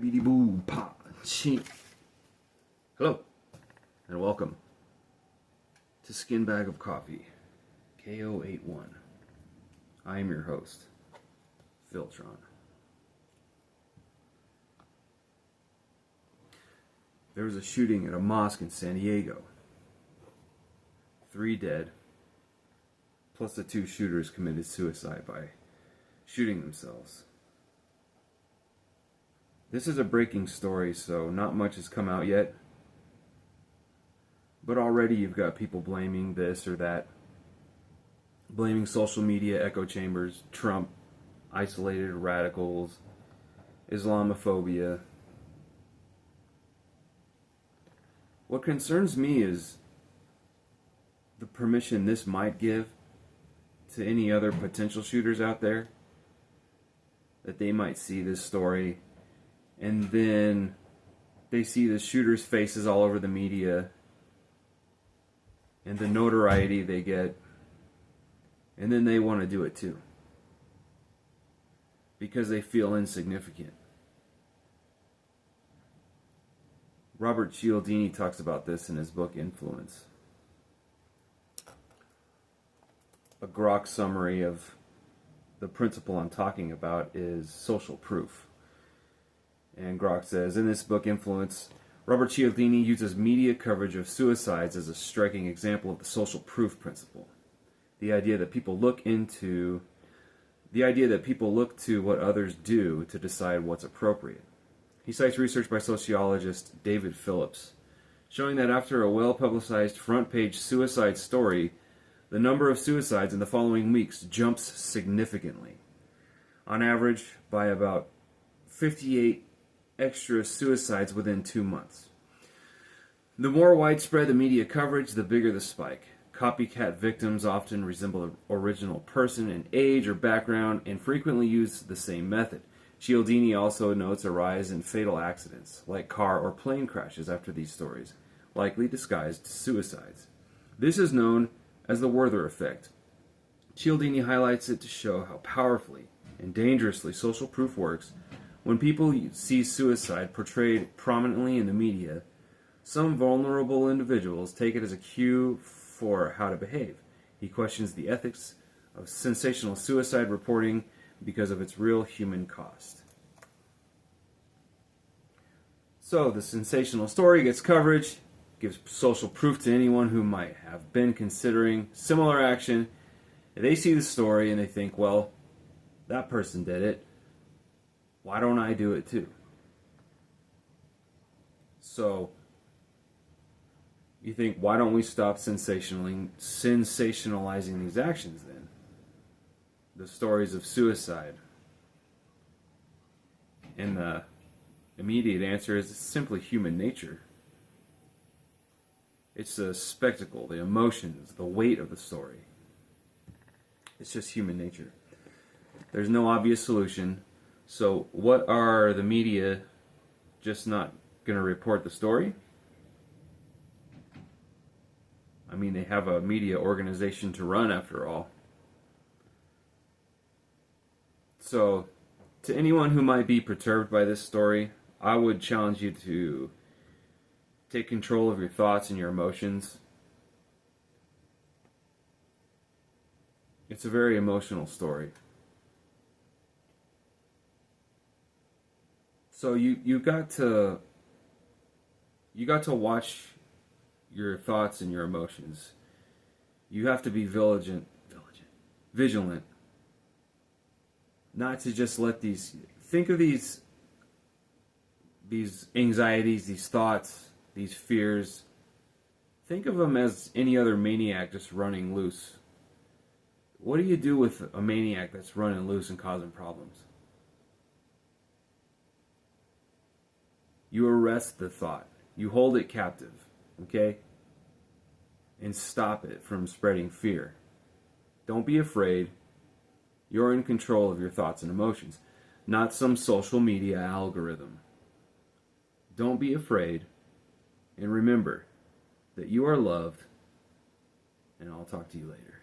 Beady boo pa chink. Hello and welcome to Skinbag of Coffee, K081. I am your host, Philtron. There was a shooting at a mosque in San Diego. 3 dead, plus the 2 shooters committed suicide by shooting themselves. This is a breaking story, so not much has come out yet. But already you've got people blaming this or that. Blaming social media echo chambers, Trump, isolated radicals, Islamophobia. What concerns me is the permission this might give to any other potential shooters out there. That they might see this story and then they see the shooters' faces all over the media and the notoriety they get, and then they want to do it too because they feel insignificant. Robert Cialdini talks about this in his book Influence. A grok summary of the principle I'm talking about is social proof. And Grok says, in this book, Influence, Robert Cialdini uses media coverage of suicides as a striking example of the social proof principle. The idea that people look to what others do to decide what's appropriate. He cites research by sociologist David Phillips, showing that after a well-publicized front-page suicide story, the number of suicides in the following weeks jumps significantly. On average, by about 58 extra suicides within 2 months. The more widespread the media coverage, the bigger the spike. Copycat victims often resemble an original person in age or background and frequently use the same method. Cialdini also notes a rise in fatal accidents, like car or plane crashes after these stories, likely disguised suicides. This is known as the Werther effect. Cialdini highlights it to show how powerfully and dangerously social proof works. When people see suicide portrayed prominently in the media, some vulnerable individuals take it as a cue for how to behave. He questions the ethics of sensational suicide reporting because of its real human cost. So the sensational story gets coverage, gives social proof to anyone who might have been considering similar action. They see the story and they think, well, that person did it. Why don't I do it too? So, you think, why don't we stop sensationalizing these actions then? The stories of suicide. And the immediate answer is it's simply human nature. It's the spectacle, the emotions, the weight of the story. It's just human nature. There's no obvious solution. So what are the media just not going to report the story? I mean, they have a media organization to run after all. So to anyone who might be perturbed by this story, I would challenge you to take control of your thoughts and your emotions. It's a very emotional story. So you got to watch your thoughts and your emotions. You have to be vigilant, not to just let think of these anxieties, these thoughts, these fears. Think of them as any other maniac just running loose. What do you do with a maniac that's running loose and causing problems? You arrest the thought. You hold it captive, okay? And stop it from spreading fear. Don't be afraid. You're in control of your thoughts and emotions, not some social media algorithm. Don't be afraid. And remember that you are loved, and I'll talk to you later.